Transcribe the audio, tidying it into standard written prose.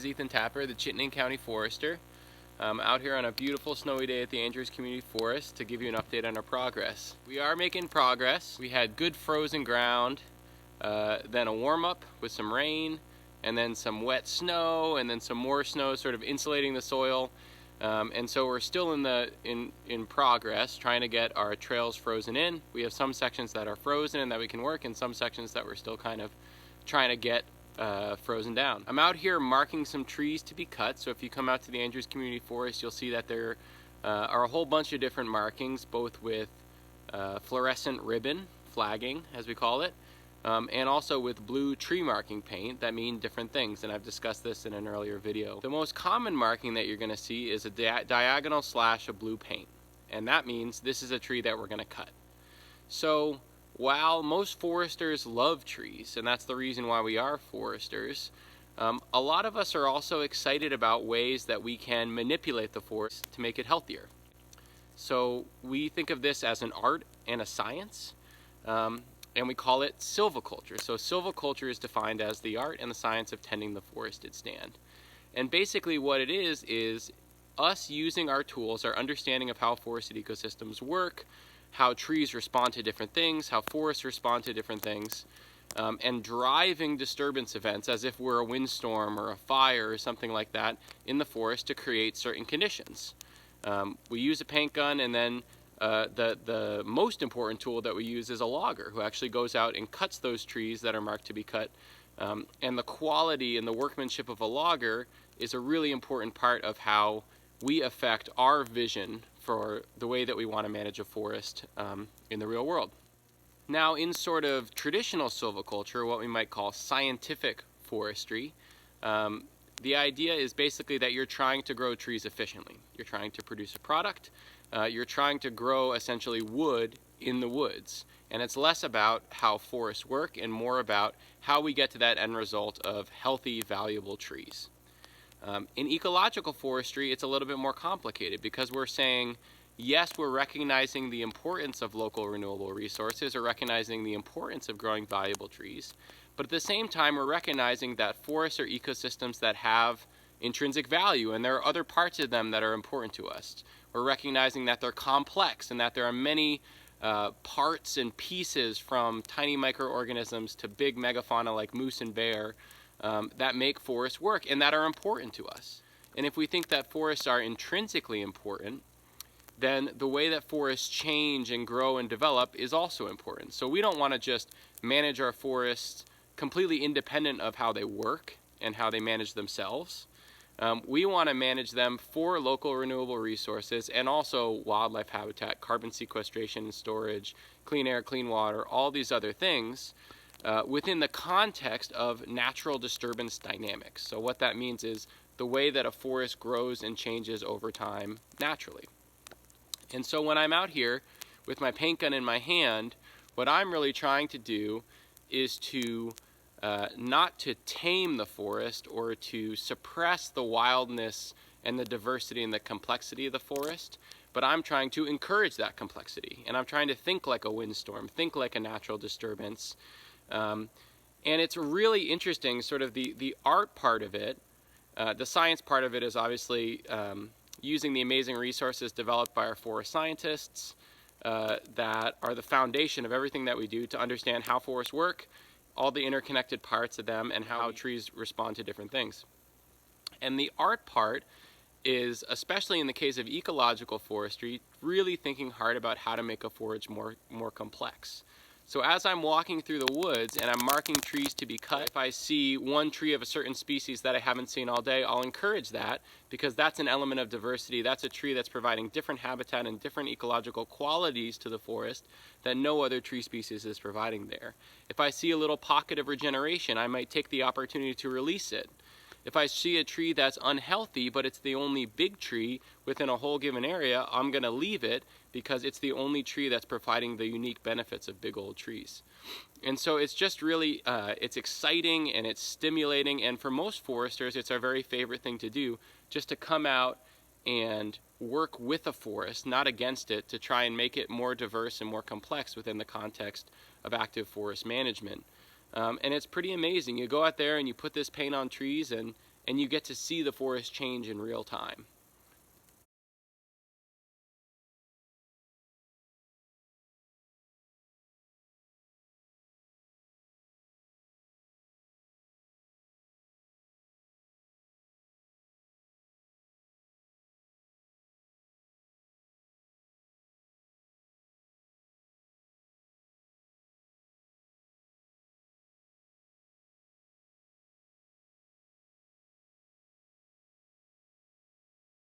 Ethan Tapper, the Chittenden County Forester. I'm out here on a beautiful snowy day at the Andrews Community Forest to give you an update on our progress. We are making progress. We had good frozen ground, then a warm-up with some rain, and then some wet snow, and then some more snow sort of insulating the soil. And so we're still in progress trying to get our trails frozen in. We have some sections that are frozen and that we can work, and some sections that we're still kind of trying to get frozen down. I'm out here marking some trees to be cut, so if you come out to the Andrews Community Forest, you'll see that there are a whole bunch of different markings, both with fluorescent ribbon, flagging as we call it, and also with blue tree marking paint that mean different things, and I've discussed this in an earlier video. The most common marking that you're going to see is a diagonal slash of blue paint, and that means this is a tree that we're going to cut. So while most foresters love trees, and that's the reason why we are foresters, a lot of us are also excited about ways that we can manipulate the forest to make it healthier. So we think of this as an art and a science, and we call it silviculture. So silviculture is defined as the art and the science of tending the forested stand. And basically what it is us using our tools, our understanding of how forested ecosystems work, how trees respond to different things, how forests respond to different things, and driving disturbance events as if we're a windstorm or a fire or something like that in the forest to create certain conditions. We use a paint gun, and then the most important tool that we use is a logger who actually goes out and cuts those trees that are marked to be cut. And the quality and the workmanship of a logger is a really important part of how we affect our vision for the way that we want to manage a forest in the real world. Now, in sort of traditional silviculture, what we might call scientific forestry, the idea is basically that you're trying to grow trees efficiently. You're trying to produce a product. You're trying to grow essentially wood in the woods. And it's less about how forests work and more about how we get to that end result of healthy, valuable trees. In ecological forestry, it's a little bit more complicated because we're saying, yes, we're recognizing the importance of local renewable resources or recognizing the importance of growing valuable trees, but at the same time, we're recognizing that forests are ecosystems that have intrinsic value and there are other parts of them that are important to us. We're recognizing that they're complex and that there are many parts and pieces, from tiny microorganisms to big megafauna like moose and bear, that make forests work and that are important to us. And if we think that forests are intrinsically important, then the way that forests change and grow and develop is also important. So we don't want to just manage our forests completely independent of how they work and how they manage themselves. We want to manage them for local renewable resources and also wildlife habitat, carbon sequestration and storage, clean air, clean water, all these other things within the context of natural disturbance dynamics. So what that means is the way that a forest grows and changes over time naturally. And so when I'm out here with my paint gun in my hand, what I'm really trying to do is to not to tame the forest or to suppress the wildness and the diversity and the complexity of the forest, but I'm trying to encourage that complexity. And I'm trying to think like a windstorm, think like a natural disturbance. And it's really interesting, sort of the art part of it. The science part of it is obviously using the amazing resources developed by our forest scientists that are the foundation of everything that we do to understand how forests work, all the interconnected parts of them, and how trees respond to different things. And the art part is, especially in the case of ecological forestry, really thinking hard about how to make a forest more complex. So as I'm walking through the woods and I'm marking trees to be cut, if I see one tree of a certain species that I haven't seen all day, I'll encourage that because that's an element of diversity. That's a tree that's providing different habitat and different ecological qualities to the forest that no other tree species is providing there. If I see a little pocket of regeneration, I might take the opportunity to release it. If I see a tree that's unhealthy, but it's the only big tree within a whole given area, I'm going to leave it because it's the only tree that's providing the unique benefits of big old trees. And so it's just really, it's exciting and it's stimulating, and for most foresters, it's our very favorite thing to do, just to come out and work with a forest, not against it, to try and make it more diverse and more complex within the context of active forest management. And it's pretty amazing. You go out there and you put this paint on trees, and and you get to see the forest change in real time.